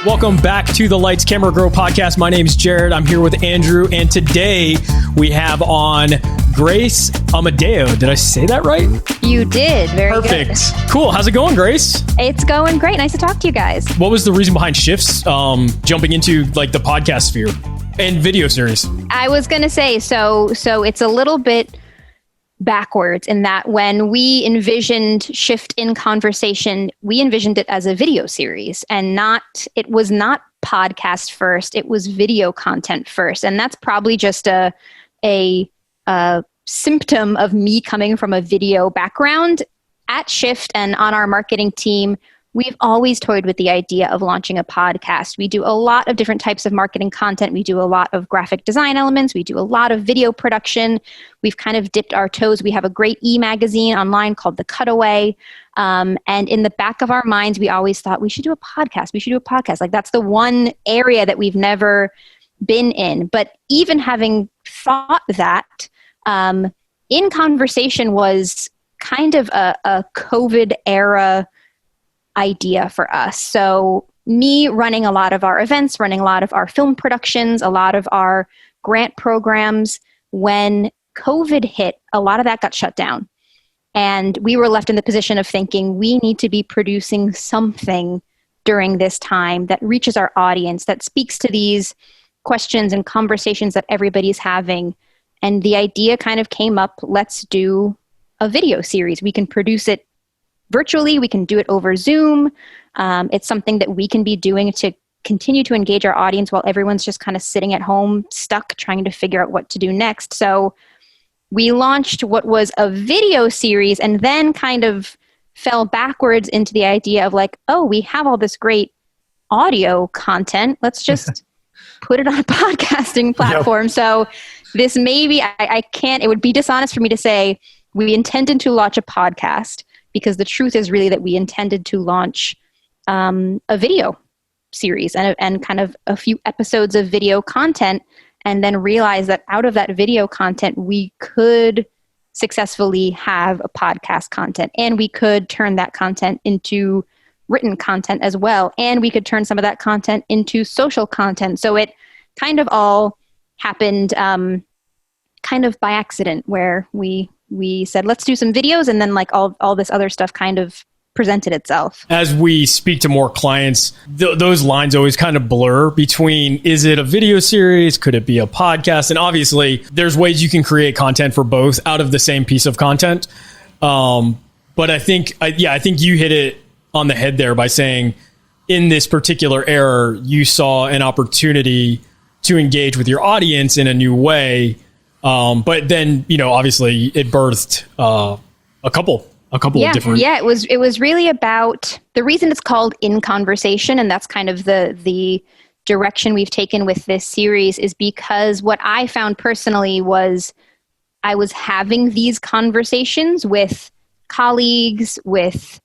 Welcome back to the Lights Camera Grow podcast. My name is Jared. I'm here with Andrew, and today we have on Grace Amodeo. Did I say that right? You did. Very Perfect. Good. Cool. How's it going, Grace? It's going great. Nice to talk to you guys. What was the reason behind shifts jumping into like the podcast sphere and video series? I was going to say, so it's a little bit backwards in that when we envisioned Shift in Conversation, we envisioned it as a video series and it was not podcast first, it was video content first. And that's probably just a symptom of me coming from a video background. At Shift and on our marketing team, we've always toyed with the idea of launching a podcast. We do a lot of different types of marketing content. We do a lot of graphic design elements. We do a lot of video production. We've kind of dipped our toes. We have a great e-magazine online called The Cutaway. And in the back of our minds, we always thought we should do a podcast. We should do a podcast. Like that's the one area that we've never been in. But even having thought that, In Conversation was kind of a COVID era idea for us. So me running a lot of our events, running a lot of our film productions, a lot of our grant programs, when COVID hit, a lot of that got shut down. And we were left in the position of thinking we need to be producing something during this time that reaches our audience, that speaks to these questions and conversations that everybody's having. And the idea kind of came up, let's do a video series. We can produce it virtually, we can do it over Zoom. It's something that we can be doing to continue to engage our audience while everyone's just kind of sitting at home, stuck, trying to figure out what to do next. So we launched what was a video series and then kind of fell backwards into the idea of like, oh, we have all this great audio content. Let's just put it on a podcasting platform. Yep. So this maybe, I can't, it would be dishonest for me to say we intended to launch a podcast, because the truth is really that we intended to launch a video series and kind of a few episodes of video content, and then realize that out of that video content, we could successfully have a podcast content, and we could turn that content into written content as well, and we could turn some of that content into social content. So it kind of all happened kind of by accident, where we said, let's do some videos, and then like all this other stuff kind of presented itself. As we speak to more clients, those lines always kind of blur between, is it a video series? Could it be a podcast? And obviously there's ways you can create content for both out of the same piece of content. But I think you hit it on the head there by saying in this particular era, you saw an opportunity to engage with your audience in a new way. But then, obviously it birthed a couple of different. Yeah, it was really about the reason it's called In Conversation. And that's kind of the direction we've taken with this series, is because what I found personally was I was having these conversations with colleagues, with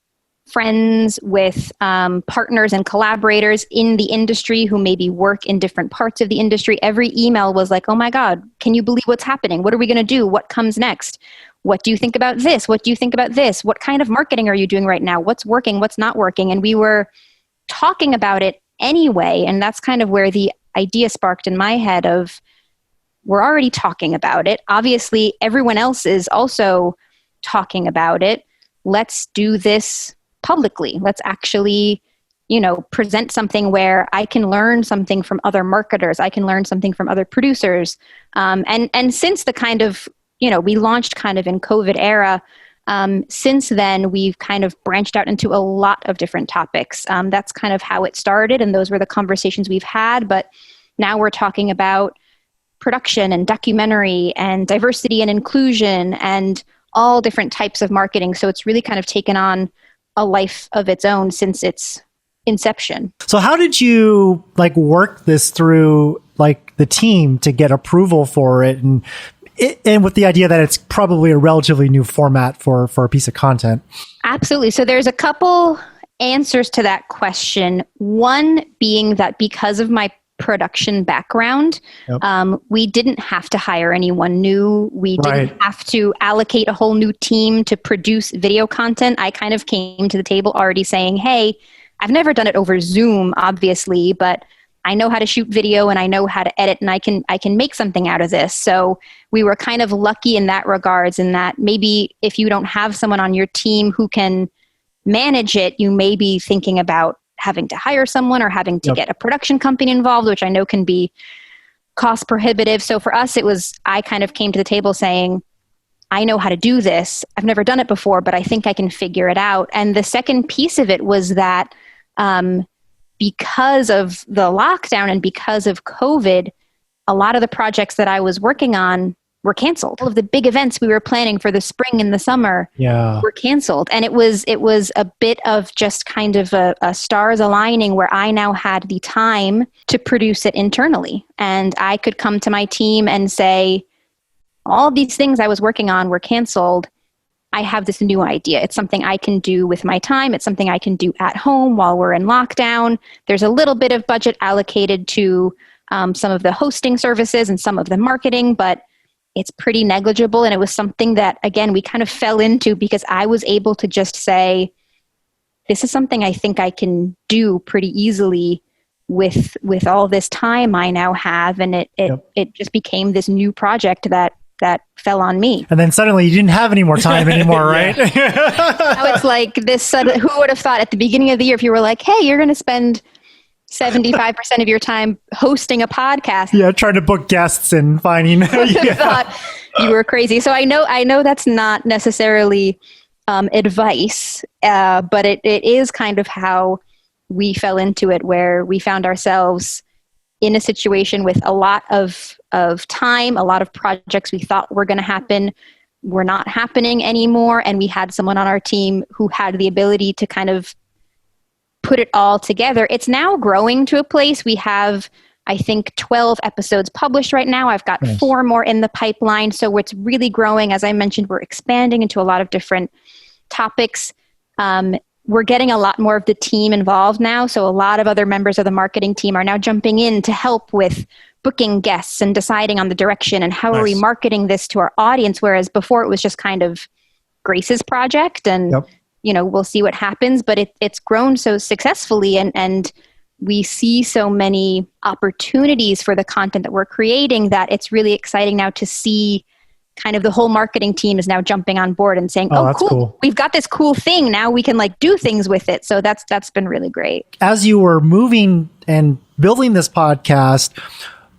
friends, with partners and collaborators in the industry who maybe work in different parts of the industry. Every email was like, oh my God, can you believe what's happening? What are we going to do? What comes next? What do you think about this? What do you think about this? What kind of marketing are you doing right now? What's working? What's not working? And we were talking about it anyway. And that's kind of where the idea sparked in my head of, we're already talking about it. Obviously, everyone else is also talking about it. Let's do this publicly. Let's actually, present something where I can learn something from other marketers. I can learn something from other producers. And since the kind of, we launched kind of in COVID era, since then we've kind of branched out into a lot of different topics. That's kind of how it started, and those were the conversations we've had. But now we're talking about production and documentary and diversity and inclusion and all different types of marketing. So it's really kind of taken on a life of its own since its inception. So how did you work this through the team to get approval for it, and with the idea that it's probably a relatively new format for a piece of content? Absolutely. So there's a couple answers to that question. One being that because of my production background, we didn't have to hire anyone new. We didn't have to allocate a whole new team to produce video content. I kind of came to the table already saying, hey, I've never done it over Zoom, obviously, but I know how to shoot video and I know how to edit, and I can make something out of this. So we were kind of lucky in that regards, in that maybe if you don't have someone on your team who can manage it, you may be thinking about having to hire someone or having to get a production company involved, which I know can be cost prohibitive. So for us, I kind of came to the table saying, I know how to do this. I've never done it before, but I think I can figure it out. And the second piece of it was that because of the lockdown and because of COVID, a lot of the projects that I was working on were canceled. All of the big events we were planning for the spring and the summer were canceled. And it was a bit of just kind of a stars aligning, where I now had the time to produce it internally. And I could come to my team and say, all of these things I was working on were canceled. I have this new idea. It's something I can do with my time. It's something I can do at home while we're in lockdown. There's a little bit of budget allocated to some of the hosting services and some of the marketing, but it's pretty negligible. And it was something that, again, we kind of fell into because I was able to just say, this is something I think I can do pretty easily with all this time I now have. And it just became this new project that fell on me. And then suddenly you didn't have any more time anymore, right? Now it's like this, who would have thought at the beginning of the year, if you were like, hey, you're going to spend 75% of your time hosting a podcast. Yeah, trying to book guests and finding. Thought you were crazy. So I know that's not necessarily advice, but it is kind of how we fell into it, where we found ourselves in a situation with a lot of time, a lot of projects we thought were going to happen were not happening anymore. And we had someone on our team who had the ability to kind of put it all together. It's now growing to a place. We have, I think, 12 episodes published right now. I've got 4 more in the pipeline. So it's really growing. As I mentioned, we're expanding into a lot of different topics. We're getting a lot more of the team involved now. So a lot of other members of the marketing team are now jumping in to help with booking guests and deciding on the direction and how are we marketing this to our audience. Whereas before it was just kind of Grace's project and, we'll see what happens, but it's grown so successfully and we see so many opportunities for the content that we're creating that it's really exciting now to see kind of the whole marketing team is now jumping on board and saying, oh, cool. We've got this cool thing. Now we can do things with it. So that's been really great. As you were moving and building this podcast,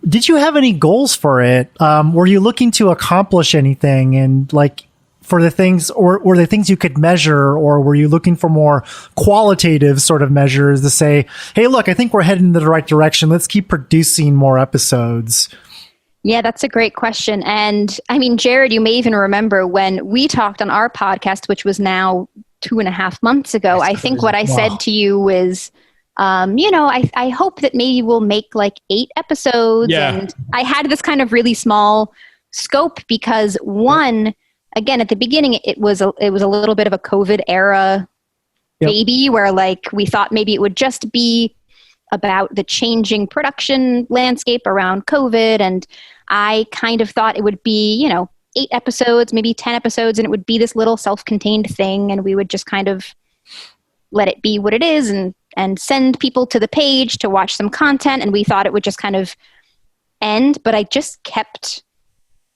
did you have any goals for it? Were you looking to accomplish anything and for the things or the things you could measure, or were you looking for more qualitative sort of measures to say, hey, look, I think we're heading in the right direction. Let's keep producing more episodes. Yeah, that's a great question. And I mean, Jared, you may even remember when we talked on our podcast, which was now 2.5 months ago. I think what I said to you was, I hope that maybe we'll make 8 episodes. Yeah. And I had this kind of really small scope because again, at the beginning, it was a little bit of a COVID era baby where we thought maybe it would just be about the changing production landscape around COVID. And I kind of thought it would be, 8 episodes, maybe 10 episodes, and it would be this little self-contained thing. And we would just kind of let it be what it is and send people to the page to watch some content. And we thought it would just kind of end, but I just kept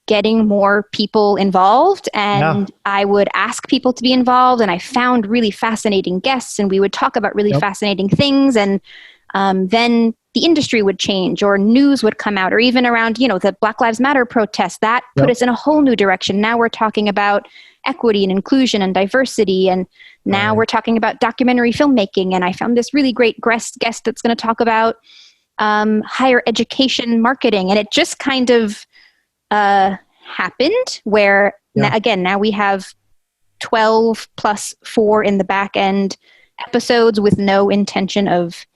getting more people involved and I would ask people to be involved, and I found really fascinating guests and we would talk about really fascinating things. And then the industry would change or news would come out, or even around, the Black Lives Matter protests that put us in a whole new direction. Now we're talking about equity and inclusion and diversity. And now we're talking about documentary filmmaking. And I found this really great guest that's going to talk about higher education marketing. And it just kind of happened where now we have 12 plus 4 in the back end episodes with no intention of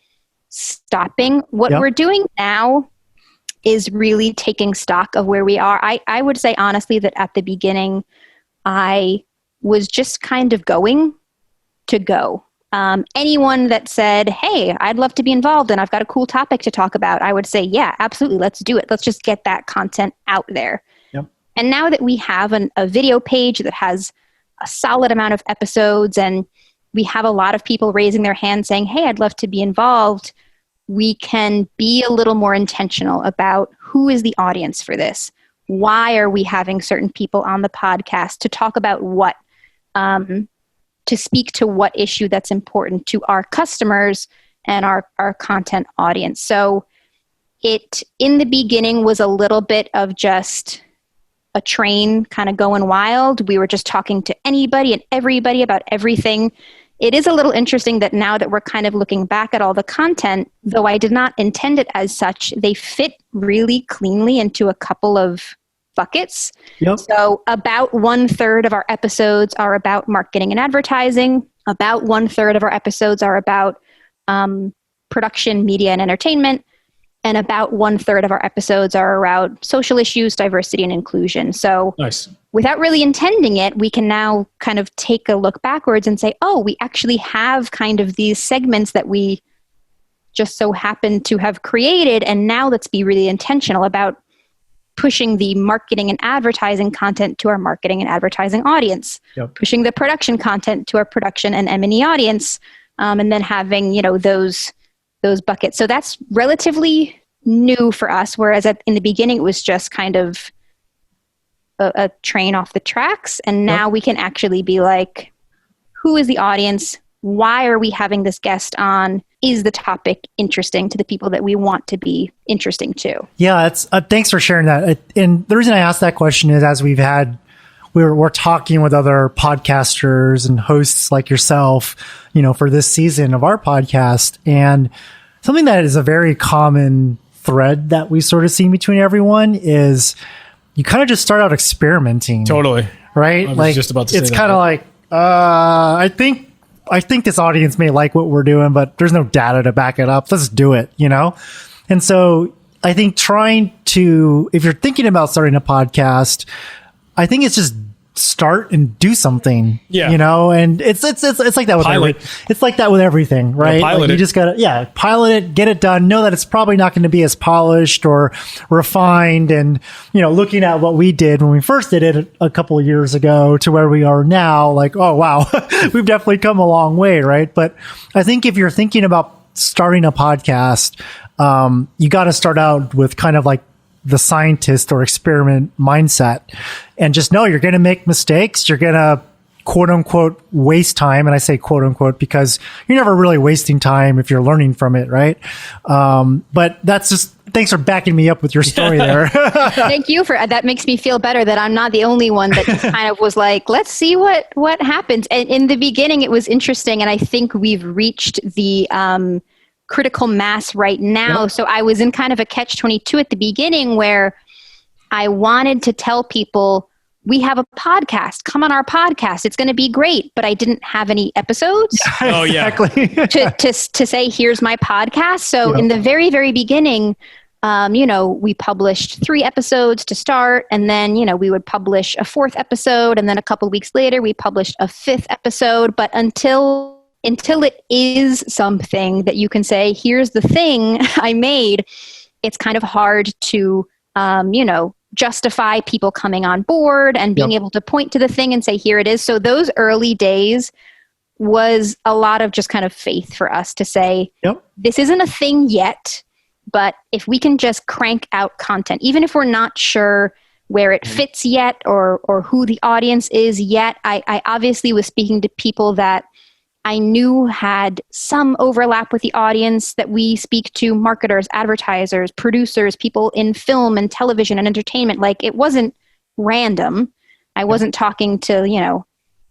stopping. What we're doing now is really taking stock of where we are. I would say honestly that at the beginning, I was just kind of going to go. Anyone that said, hey, I'd love to be involved and I've got a cool topic to talk about, I would say, yeah, absolutely. Let's do it. Let's just get that content out there. Yep. And now that we have a video page that has a solid amount of episodes and we have a lot of people raising their hand saying, hey, I'd love to be involved, we can be a little more intentional about who is the audience for this. Why are we having certain people on the podcast to talk about what, to speak to what issue that's important to our customers and our content audience. So it, in the beginning, was a little bit of just a train kind of going wild. We were just talking to anybody and everybody about everything. It is a little interesting that now that we're kind of looking back at all the content, though I did not intend it as such, they fit really cleanly into a couple of buckets. Yep. So about 1/3 of our episodes are about marketing and advertising. About 1/3 of our episodes are about production, media, and entertainment. And about 1/3 of our episodes are around social issues, diversity, and inclusion. So Nice. without really intending it, we can now kind of take a look backwards and say, oh, we actually have kind of these segments that we just so happen to have created. And now let's be really intentional about pushing the marketing and advertising content to our marketing and advertising audience, Yep. pushing the production content to our production and M&E audience, and then having, those buckets. So that's relatively new for us, whereas in the beginning it was just kind of a train off the tracks. And now we can actually be like, who is the audience? Why are we having this guest on? Is the topic interesting to the people that we want to be interesting to? Yeah, it's thanks for sharing that. And the reason I asked that question is as we're talking with other podcasters and hosts like yourself, for this season of our podcast, and something that is a very common thread that we sort of see between everyone is you kind of just start out experimenting. Totally. Right? I was just about to say it's that. kind of like, I think this audience may like what we're doing, but there's no data to back it up. Let's do it, And so I think if you're thinking about starting a podcast, I think it's just start and do something, and it's like that with it's like that with everything, right? Pilot you it. just gotta, pilot it, get it done, know that it's probably not going to be as polished or refined. And, looking at what we did when we first did it a couple of years ago to where we are now, like, oh, wow, we've definitely come a long way. Right. But I think if you're thinking about starting a podcast, you got to start out with kind of like the scientist or experiment mindset and just know you're going to make mistakes. You're going to quote unquote waste time. And I say quote unquote because you're never really wasting time if you're learning from it. Right. But that's just, thanks for backing me up with your story there. Thank you for that. Makes me feel better that I'm not the only one that just kind of was like, let's see what happens. And in the beginning, it was interesting. And I think we've reached the, critical mass right now. Yep. So I was in kind of a catch-22 at the beginning where I wanted to tell people, we have a podcast, come on our podcast. It's going to be great. But I didn't have any episodes. Oh yeah. Exactly. to say, here's my podcast. So in the very, very beginning, we published 3 episodes to start. And then, we would publish a 4th episode. And then a couple of weeks later, we published a 5th episode. But until it is something that you can say, here's the thing I made, it's kind of hard to, justify people coming on board and being able to point to the thing and say, here it is. So those early days was a lot of just kind of faith for us to say, this isn't a thing yet, but if we can just crank out content, even if we're not sure where it fits yet or who the audience is yet, I obviously was speaking to people that I knew had some overlap with the audience that we speak to: marketers, advertisers, producers, people in film and television and entertainment. Like, it wasn't random. I wasn't talking to,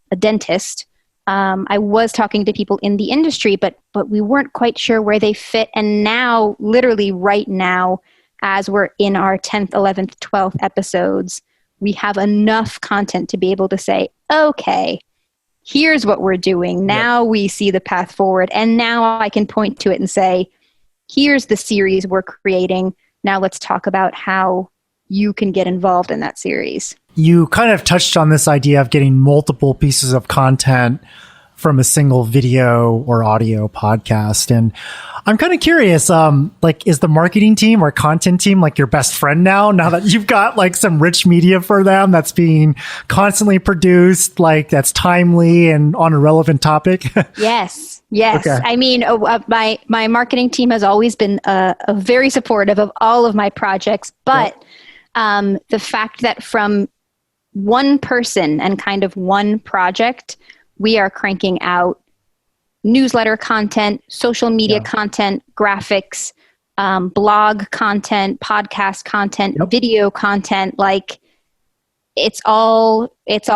a dentist. I was talking to people in the industry, but we weren't quite sure where they fit. And now, literally right now, as we're in our 10th, 11th, 12th episodes, we have enough content to be able to say, okay, here's what we're doing. Now we see the path forward. And now I can point to it and say, here's the series we're creating. Now let's talk about how you can get involved in that series. You kind of touched on this idea of getting multiple pieces of content from a single video or audio podcast. And I'm kind of curious, like, is the marketing team or content team like your best friend now that you've got like some rich media for them that's being constantly produced, like that's timely and on a relevant topic? Yes. Yes. Okay. I mean, my marketing team has always been very supportive of all of my projects, but the fact that from one person and kind of one project, we are cranking out newsletter content, social media content, graphics, blog content, podcast content, video content. Like it's all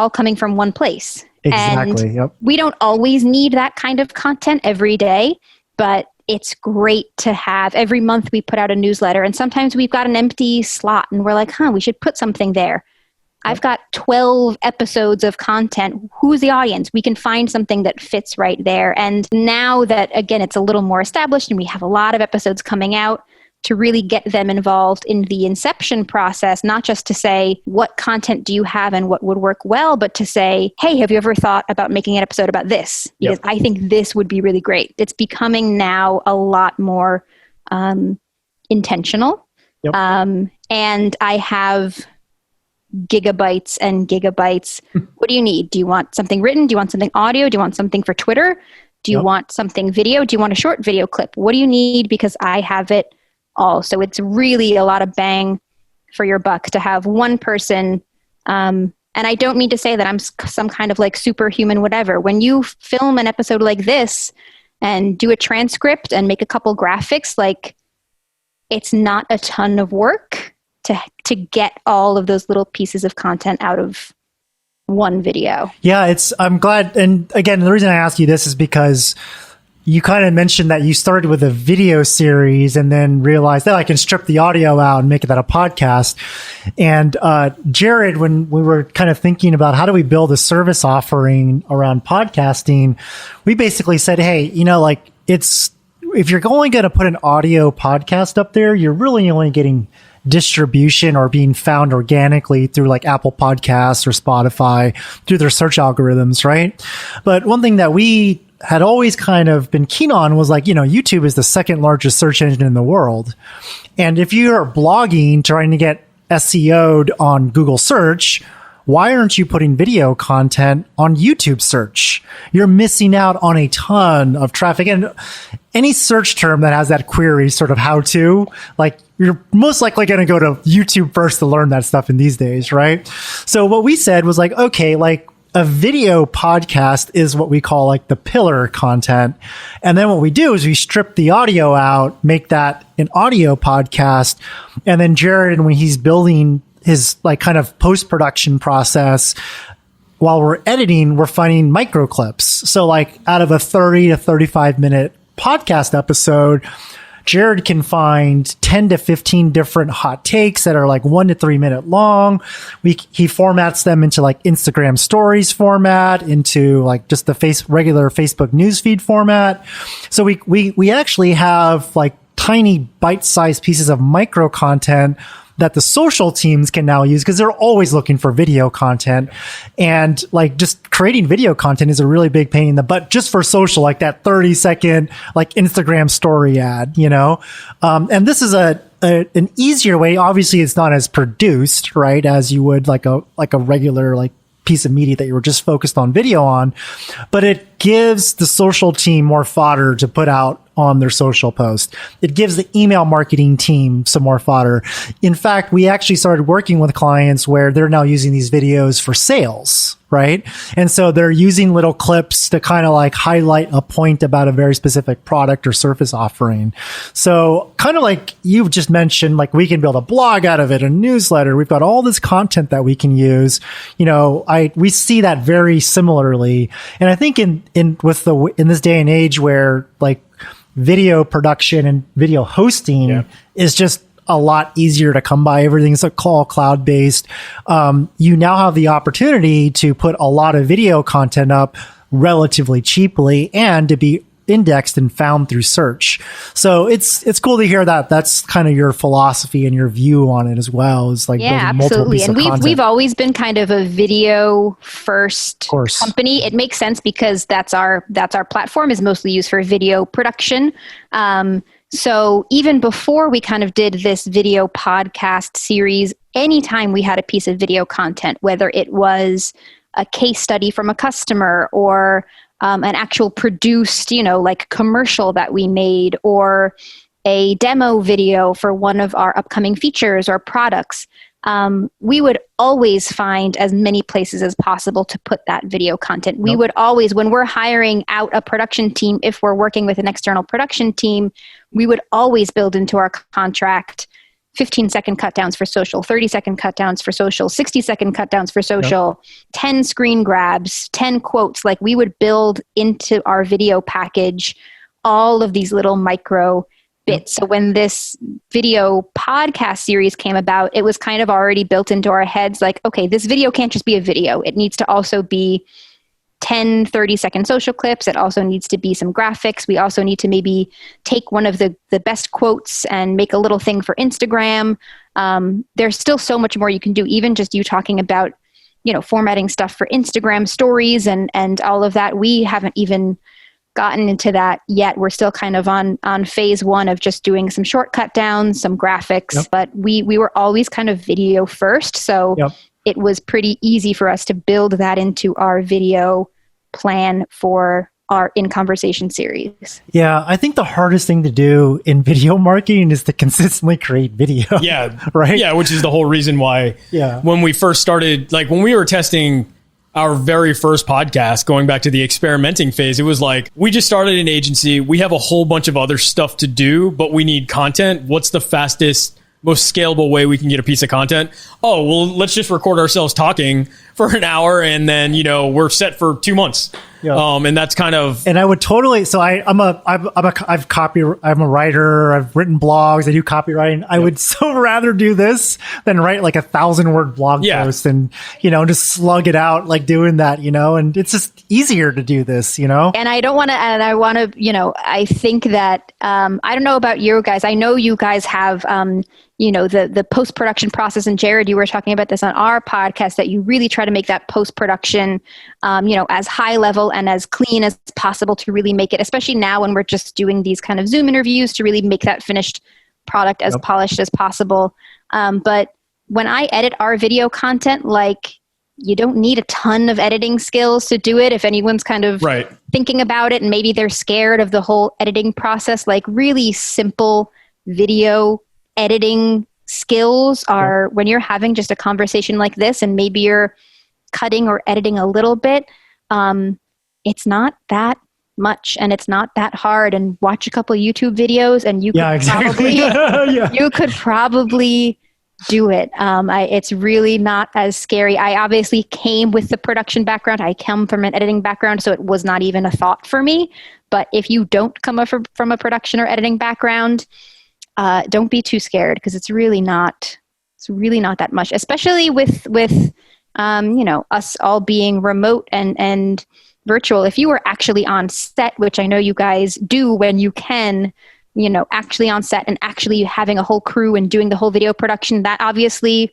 coming from one place. Exactly. And we don't always need that kind of content every day, but it's great to have. Every month we put out a newsletter, and sometimes we've got an empty slot and we're like, we should put something there. I've got 12 episodes of content. Who's the audience? We can find something that fits right there. And now that, again, it's a little more established and we have a lot of episodes coming out, to really get them involved in the inception process, not just to say, what content do you have and what would work well, but to say, hey, have you ever thought about making an episode about this? Because I think this would be really great. It's becoming now a lot more intentional. And I have gigabytes and gigabytes. What do you need? Do you want something written? Do you want something audio? Do you want something for Twitter? Do you want something video? Do you want a short video clip? What do you need? Because I have it all. So it's really a lot of bang for your buck to have one person. And I don't mean to say that I'm some kind of like superhuman whatever. When you film an episode like this and do a transcript and make a couple graphics, like it's not a ton of work to get all of those little pieces of content out of one video. Yeah, I'm glad. And again, the reason I ask you this is because you kind of mentioned that you started with a video series and then realized that I can strip the audio out and make that a podcast. And Jared, when we were kind of thinking about how do we build a service offering around podcasting, we basically said, hey, like if you're only going to put an audio podcast up there, you're really only getting distribution or being found organically through like Apple Podcasts or Spotify through their search algorithms, right? But one thing that we had always kind of been keen on was like, YouTube is the second largest search engine in the world. And if you're blogging, trying to get SEO'd on Google search, why aren't you putting video content on YouTube search? You're missing out on a ton of traffic. And any search term that has that query sort of how to, like, you're most likely going to go to YouTube first to learn that stuff in these days, right? So what we said was like, okay, like, a video podcast is what we call like the pillar content. And then what we do is we strip the audio out, make that an audio podcast. And then Jared, when he's building his like kind of post-production process, while we're editing, we're finding micro clips. So like out of a 30 to 35 minute podcast episode, Jared can find 10 to 15 different hot takes that are like 1 to 3 minute long. He formats them into like Instagram stories format, into like just the regular Facebook newsfeed format. So we actually have like tiny bite-sized pieces of micro content that the social teams can now use because they're always looking for video content. And like just creating video content is a really big pain in the butt just for social, like that 30-second like Instagram story ad, and this is an easier way. Obviously it's not as produced, right, as you would like a regular like piece of media that you were just focused on video on, but it gives the social team more fodder to put out on their social post. It gives the email marketing team some more fodder. In fact, we actually started working with clients where they're now using these videos for sales, right? And so they're using little clips to kind of like highlight a point about a very specific product or service offering. So kind of like you've just mentioned, like we can build a blog out of it, a newsletter. We've got all this content that we can use. We see that very similarly. And I think in this day and age where like video production and video hosting is just a lot easier to come by. Everything's all cloud-based. You now have the opportunity to put a lot of video content up relatively cheaply and to be indexed and found through search. So it's cool to hear that that's kind of your philosophy and your view on it as well. Is like yeah, building multiple pieces absolutely. of And we've always been kind of a video first company. It makes sense because that's our platform is mostly used for video production. So even before we kind of did this video podcast series, anytime we had a piece of video content, whether it was a case study from a customer or an actual produced, like commercial that we made or a demo video for one of our upcoming features or products, we would always find as many places as possible to put that video content. We would always, when we're hiring out a production team, if we're working with an external production team, we would always build into our contract 15-second cut downs for social, 30-second cut downs for social, 60-second cut downs for social, 10 screen grabs, 10 quotes. Like we would build into our video package all of these little micro bits. So when this video podcast series came about, it was kind of already built into our heads like, okay, this video can't just be a video. It needs to also be 10, 30-second social clips. It also needs to be some graphics. We also need to maybe take one of the best quotes and make a little thing for Instagram. There's still so much more you can do, even just you talking about, formatting stuff for Instagram stories and all of that. We haven't even gotten into that yet. We're still kind of on phase one of just doing some shortcut downs, some graphics, but we were always kind of video first. So it was pretty easy for us to build that into our video plan for our In Conversation series. Yeah, I think the hardest thing to do in video marketing is to consistently create video. Yeah. Right? Yeah, which is the whole reason why when we first started, like when we were testing our very first podcast, going back to the experimenting phase, it was like, we just started an agency. We have a whole bunch of other stuff to do, but we need content. What's the fastest, most scalable way we can get a piece of content? Oh, well, let's just record ourselves talking for an hour and then, we're set for 2 months. And that's kind of, and I would totally, so I'm a writer. I've written blogs. I do copywriting. I would so rather do this than write like 1,000-word blog post and, just slug it out like doing that, and it's just easier to do this, And I don't want to, I think that, I don't know about you guys. I know you guys have, the post-production process. And Jared, you were talking about this on our podcast, that you really try to make that post-production, as high level and as clean as possible to really make it, especially now when we're just doing these kind of Zoom interviews, to really make that finished product as polished as possible. But when I edit our video content, like, you don't need a ton of editing skills to do it. If anyone's kind of thinking about it and maybe they're scared of the whole editing process, like really simple video editing skills are when you're having just a conversation like this and maybe you're cutting or editing a little bit, it's not that much and it's not that hard. And watch a couple of YouTube videos and you could probably you could probably do it. It's really not as scary. I obviously came with the production background. I come from an editing background, so it was not even a thought for me. But if you don't come up from a production or editing background, don't be too scared, because it's really not that much, especially with us all being remote and virtual. If you were actually on set, which I know you guys do when you can, actually on set and actually having a whole crew and doing the whole video production, that obviously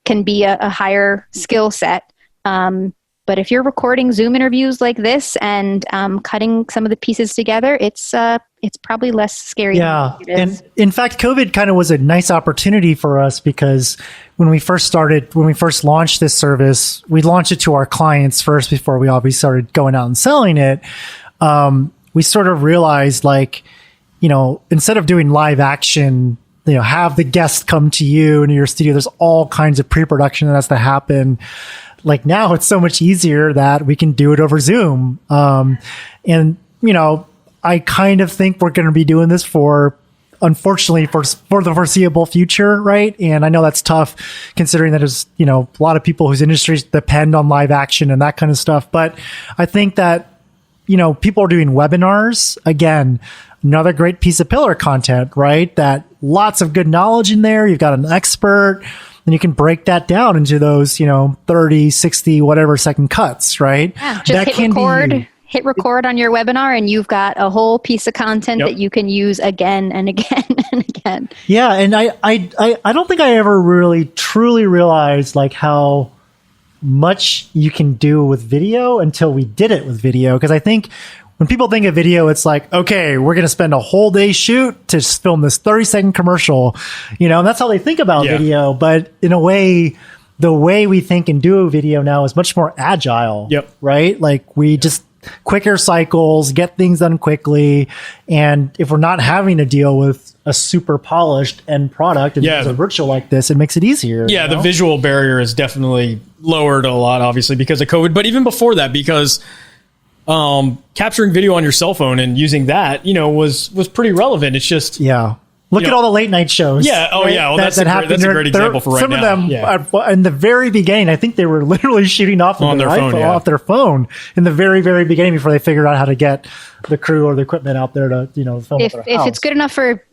can be a higher skill set. But if you're recording Zoom interviews like this and cutting some of the pieces together, it's probably less scary. Yeah. And in fact, COVID kind of was a nice opportunity for us, because when we first launched this service, we launched it to our clients first before we obviously started going out and selling it. We sort of realized, like, instead of doing live action, have the guest come to you in your studio, there's all kinds of pre-production that has to happen. Like now it's so much easier that we can do it over Zoom. And, I kind of think we're going to be doing this unfortunately for the foreseeable future. Right. And I know that's tough considering that there's, a lot of people whose industries depend on live action and that kind of stuff. But I think that, people are doing webinars. Again, another great piece of pillar content, right? That lots of good knowledge in there. You've got an expert. And you can break that down into those, 30, 60, whatever second cuts, right? Yeah, just hit record, hit record on your webinar and you've got a whole piece of content that you can use again and again and again. Yeah. And I don't think I ever really truly realized like how much you can do with video until we did it with video. Because I think when people think of video, it's like, okay, we're going to spend a whole day shoot to film this 30-second commercial, and that's how they think about video. But in a way, the way we think and do a video now is much more agile, right? Like we just quicker cycles, get things done quickly. And if we're not having to deal with a super polished end product and use a virtual like this, it makes it easier. Yeah, the visual barrier is definitely lowered a lot, obviously, because of COVID. But even before that, because capturing video on your cell phone and using that, was pretty relevant. It's just look at all the late night shows. Yeah. Oh, right? yeah. Well, that's a great example for right now. Some of them, in the very beginning, I think they were literally shooting off of off their phone in the very, very beginning before they figured out how to get the crew or the equipment out there to, film. If it's good enough for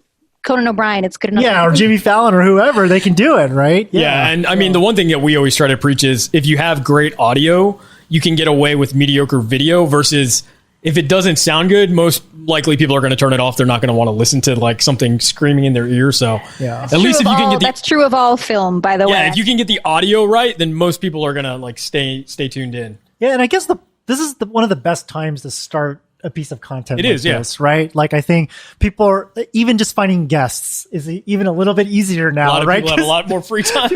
Conan O'Brien, it's good enough. Yeah, or Jimmy Fallon or whoever, they can do it, right? Yeah, and I mean, the one thing that we always try to preach is if you have great audio, you can get away with mediocre video versus if it doesn't sound good, most likely people are going to turn it off. They're not going to want to listen to like something screaming in their ear. So at least if you can get that's true of all film, by the way. Yeah, if you can get the audio right, then most people are going to like stay tuned in. Yeah, and I guess this is one of the best times to start a piece of content. It is, this, right? Like I think people are even just finding guests is even a little bit easier now, a lot of right? People have a lot more free time.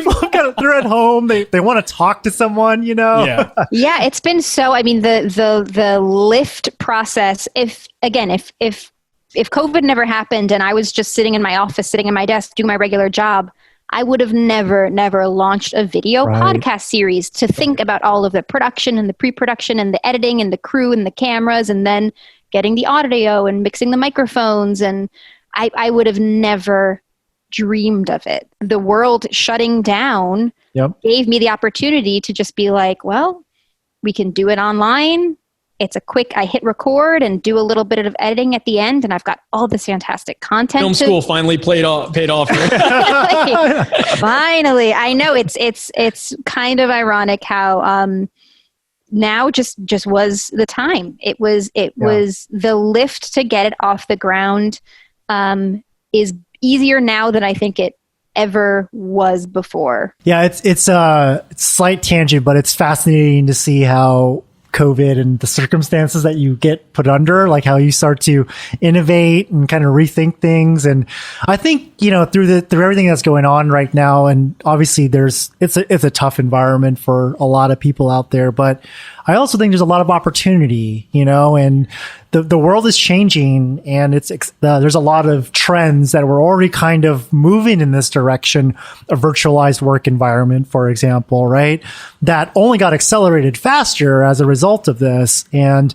They're at home. They want to talk to someone, Yeah. Yeah, it's been so. I mean, the lift process. If COVID never happened and I was just sitting in my office, sitting in my desk, doing my regular job, I would have never launched a video podcast series to think about all of the production and the pre-production and the editing and the crew and the cameras and then getting the audio and mixing the microphones. And I would have never dreamed of it. The world shutting down gave me the opportunity to just be like, well, we can do it online. It's a quick, I hit record and do a little bit of editing at the end, and I've got all this fantastic content. Film school finally paid off. Finally, I know it's kind of ironic how now just was the time. It was the lift to get it off the ground is easier now than I think it ever was before. Yeah, it's a slight tangent, but it's fascinating to see how COVID and the circumstances that you get put under, like how you start to innovate and kind of rethink things. And I think, through everything that's going on right now, and obviously it's a tough environment for a lot of people out there, but I also think there's a lot of opportunity, and the world is changing, and there's a lot of trends that were already kind of moving in this direction. A virtualized work environment, for example, right? That only got accelerated faster as a result of this. And,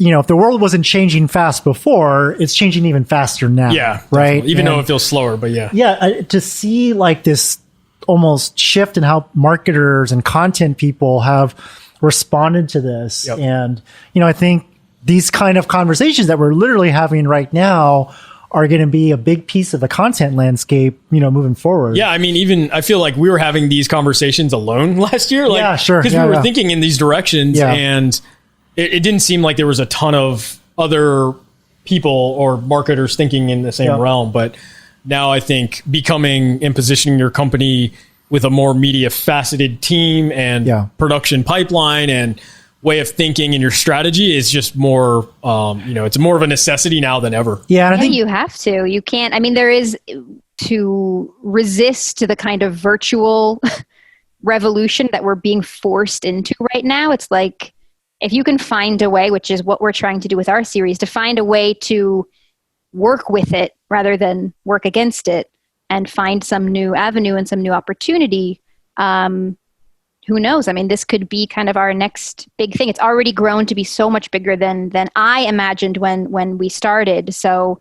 if the world wasn't changing fast before, it's changing even faster now. Yeah. Right. Definitely. Even though it feels slower, but yeah. Yeah. To see like this almost shift in how marketers and content people have responded to this. Yep. And, I think these kind of conversations that we're literally having right now are going to be a big piece of the content landscape, moving forward. Yeah. I mean, I feel like we were having these conversations alone last year. Like, yeah, sure. Because we were thinking in these directions and it didn't seem like there was a ton of other people or marketers thinking in the same realm. But now I think becoming and positioning your company with a more media faceted team and production pipeline and way of thinking and your strategy is just more, it's more of a necessity now than ever. Yeah. And I think you have to. You can't, there is to resist the kind of virtual revolution that we're being forced into right now. It's like, if you can find a way, which is what we're trying to do with our series, to find a way to work with it rather than work against it and find some new avenue and some new opportunity, who knows? This could be kind of our next big thing. It's already grown to be so much bigger than I imagined when we started. So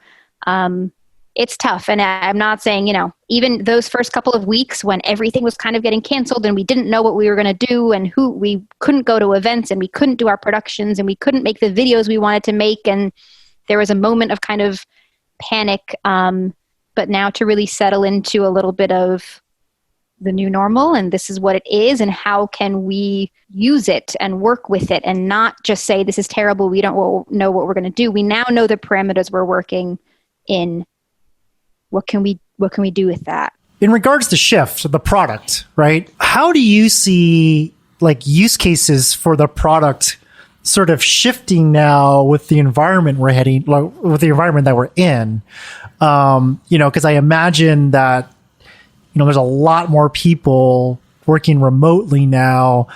it's tough. And I'm not saying, even those first couple of weeks when everything was kind of getting canceled and we didn't know what we were going to do and we couldn't go to events and we couldn't do our productions and we couldn't make the videos we wanted to make. And there was a moment of kind of panic. But now to really settle into a little bit of the new normal and this is what it is, and how can we use it and work with it and not just say this is terrible, we don't know what we're going to do. We now know the parameters we're working in. What can we do with that? In regards to Shift, the product, right? How do you see like use cases for the product sort of shifting now with the environment we're heading, with the environment that we're in? Because I imagine that, there's a lot more people working remotely now.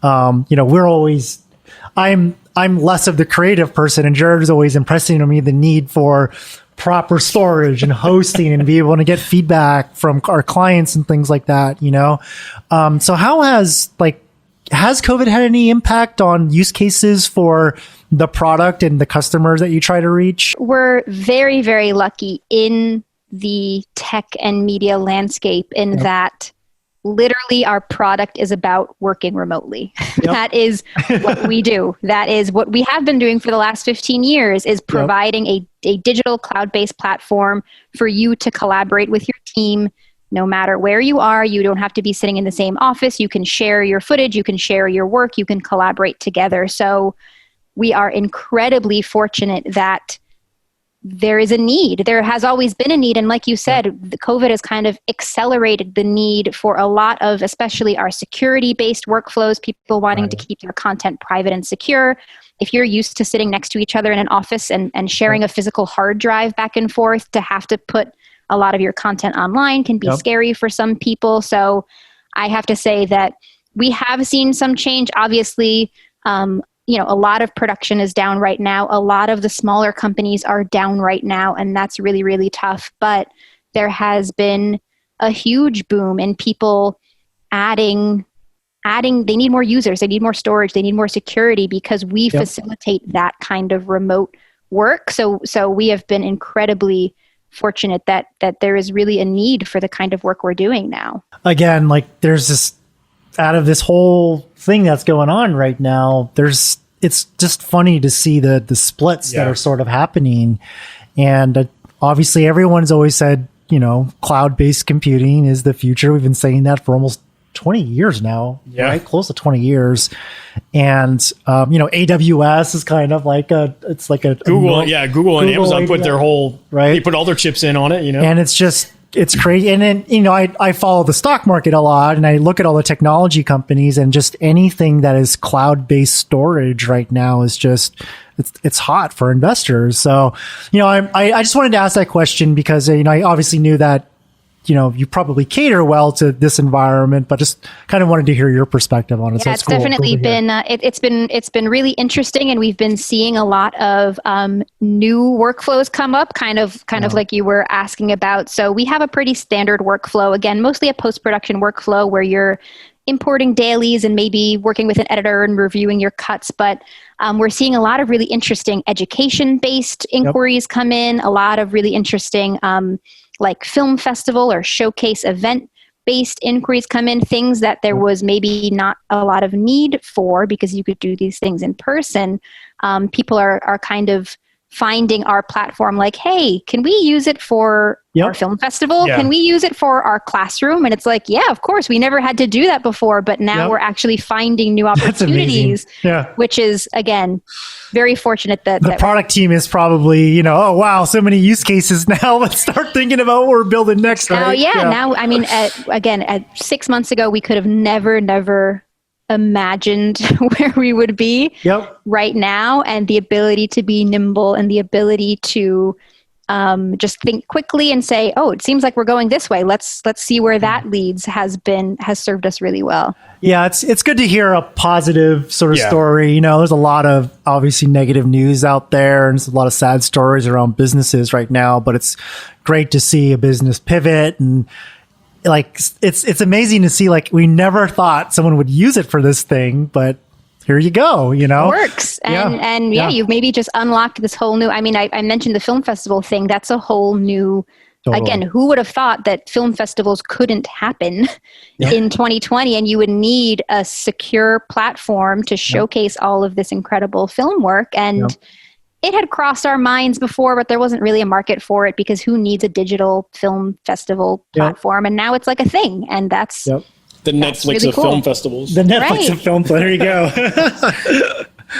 I'm less of the creative person, and Jared is always impressing on me the need for proper storage and hosting and be able to get feedback from our clients and things like that, So how has COVID had any impact on use cases for the product and the customers that you try to reach? We're very, very lucky in the tech and media landscape in that literally our product is about working remotely. Yep. That is what we do. That is what we have been doing for the last 15 years, is providing a digital cloud-based platform for you to collaborate with your team no matter where you are. You don't have to be sitting in the same office. You can share your footage. You can share your work. You can collaborate together. So we are incredibly fortunate that there is a need. There has always been a need. And like you said, the COVID has kind of accelerated the need for a lot of, especially our security-based workflows, people wanting to keep their content private and secure. If you're used to sitting next to each other in an office and sharing a physical hard drive back and forth, to have to put a lot of your content online can be scary for some people. So I have to say that we have seen some change. Obviously, a lot of production is down right now. A lot of the smaller companies are down right now, and that's really, really tough. But there has been a huge boom in people adding, they need more users, they need more storage, they need more security, because we facilitate that kind of remote work. So we have been incredibly fortunate that there is really a need for the kind of work we're doing now. Again, there's this, out of this whole thing that's going on right now, it's just funny to see the splits that are sort of happening. And obviously everyone's always said, cloud-based computing is the future. We've been saying that for almost 20 years now, right? Close to 20 years. And, AWS is kind of it's like a Google. Google and Amazon put their whole, they put all their chips in on it, And it's crazy. And then, I follow the stock market a lot, and I look at all the technology companies, and just anything that is cloud-based storage right now is just, it's hot for investors. So, I just wanted to ask that question because, I obviously knew that, you probably cater well to this environment, but just kind of wanted to hear your perspective on it. Yeah, so it's definitely been, it's been really interesting, and we've been seeing a lot of new workflows come up, kind of like you were asking about. So we have a pretty standard workflow, again, mostly a post-production workflow where you're importing dailies and maybe working with an editor and reviewing your cuts. But we're seeing a lot of really interesting education-based inquiries come in, a lot of really interesting like film festival or showcase event-based inquiries come in, things that there was maybe not a lot of need for because you could do these things in person. People are kind of finding our platform like, hey, can we use it for our film festival? Can we use it for our classroom? And it's like, yeah, of course. We never had to do that before, but now we're actually finding new opportunities, which is, again, very fortunate that the product team is probably, oh, wow, so many use cases now. Let's start thinking about what we're building next, right? Now, I mean, at 6 months ago, we could have never imagined where we would be right now, and the ability to be nimble and the ability to just think quickly and say, oh, it seems like we're going this way. Let's see where that leads has served us really well. Yeah, it's good to hear a positive sort of story. There's a lot of obviously negative news out there, and there's a lot of sad stories around businesses right now, but it's great to see a business pivot, and it's amazing to see, we never thought someone would use it for this thing, but here you go, It works. And you've maybe just unlocked this whole new, I mean, I mentioned the film festival thing. That's a whole new, again, who would have thought that film festivals couldn't happen in 2020, and you would need a secure platform to showcase all of this incredible film work. And it had crossed our minds before, but there wasn't really a market for it because who needs a digital film festival platform? And now it's like a thing. And that's the Netflix really of cool. film festivals. The Netflix of film. There you go.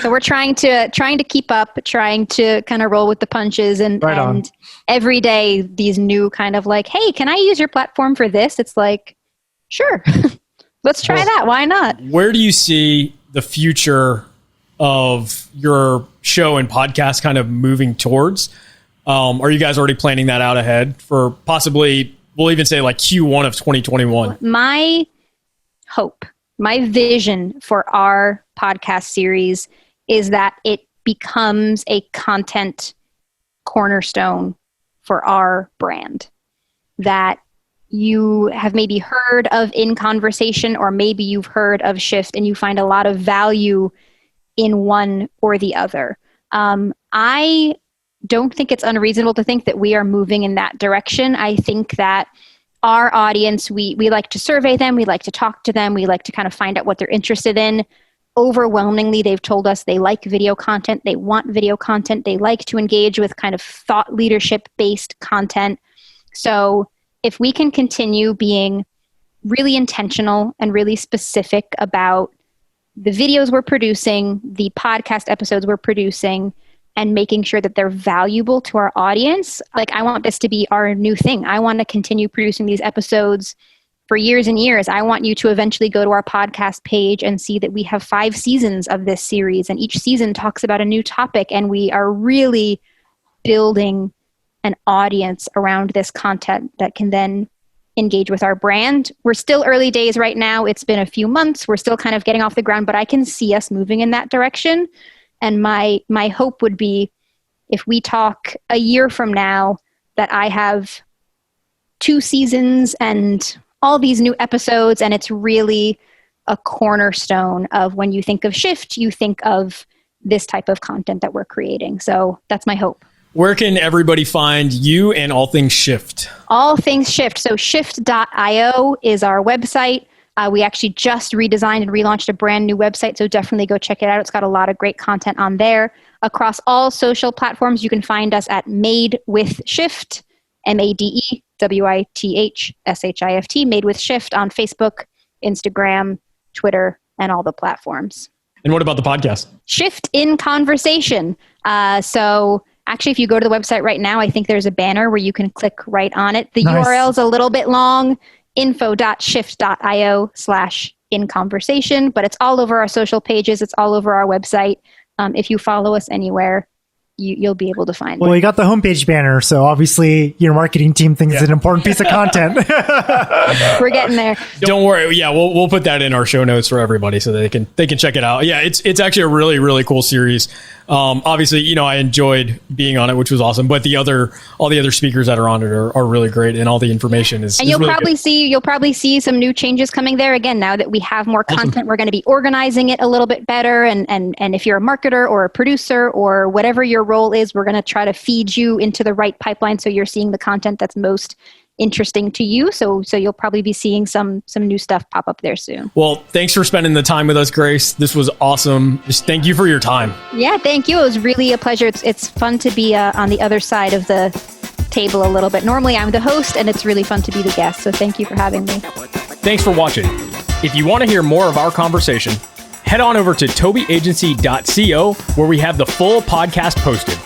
So we're trying to keep up, trying to kind of roll with the punches, and every day these new kind of like, hey, can I use your platform for this? It's like, sure, let's try that. Why not? Where do you see the future of your show and podcast kind of moving towards? Are you guys already planning that out ahead for possibly, we'll even say like Q1 of 2021? My hope, my vision for our podcast series is that it becomes a content cornerstone for our brand. That you have maybe heard of In Conversation, or maybe you've heard of Shift, and you find a lot of value in one or the other. I don't think it's unreasonable to think that we are moving in that direction. I think that our audience, we like to survey them, we like to talk to them, we like to kind of find out what they're interested in. Overwhelmingly, they've told us they like video content, they want video content, they like to engage with kind of thought leadership-based content. So if we can continue being really intentional and really specific about the videos we're producing, the podcast episodes we're producing, and making sure that they're valuable to our audience, like I want this to be our new thing. I want to continue producing these episodes for years and years. I want you to eventually go to our podcast page and see that we have 5 seasons of this series, and each season talks about a new topic, and we are really building an audience around this content that can then engage with our brand. We're still early days right now. It's been a few months. We're still kind of getting off the ground, but I can see us moving in that direction. And my hope would be, if we talk a year from now, that I have 2 seasons and all these new episodes, and it's really a cornerstone of when you think of Shift, you think of this type of content that we're creating. So that's my hope. Where can everybody find you and All Things Shift? All Things Shift. So shift.io is our website. We actually just redesigned and relaunched a brand new website, so definitely go check it out. It's got a lot of great content on there. Across all social platforms, you can find us at Made with Shift, MADEWITHSHIFT, Made with Shift on Facebook, Instagram, Twitter, and all the platforms. And what about the podcast? Shift in Conversation. So actually, if you go to the website right now, I think there's a banner where you can click right on it. The URL is a little bit long, info.shift.io/inconversation, but it's all over our social pages. It's all over our website. If you follow us anywhere, you'll be able to find it. Well, you got the homepage banner, so obviously your marketing team thinks it's an important piece of content. We're getting there. Don't worry. Yeah, we'll put that in our show notes for everybody so they can check it out. Yeah, it's actually a really, really cool series. Obviously, I enjoyed being on it, which was awesome. But all the other speakers that are on it are really great, and all the information is. And you'll really probably see some new changes coming there. Again, now that we have more content, we're going to be organizing it a little bit better. And if you're a marketer or a producer or whatever your role is, we're going to try to feed you into the right pipeline so you're seeing the content that's most interesting to you. So you'll probably be seeing some new stuff pop up there soon. Well, thanks for spending the time with us, Grace. This was awesome. Just thank you for your time. Yeah, thank you. It was really a pleasure. It's fun to be on the other side of the table a little bit. Normally I'm the host, and it's really fun to be the guest. So thank you for having me. Thanks for watching. If you want to hear more of our conversation, head on over to tobeagency.co, where we have the full podcast posted.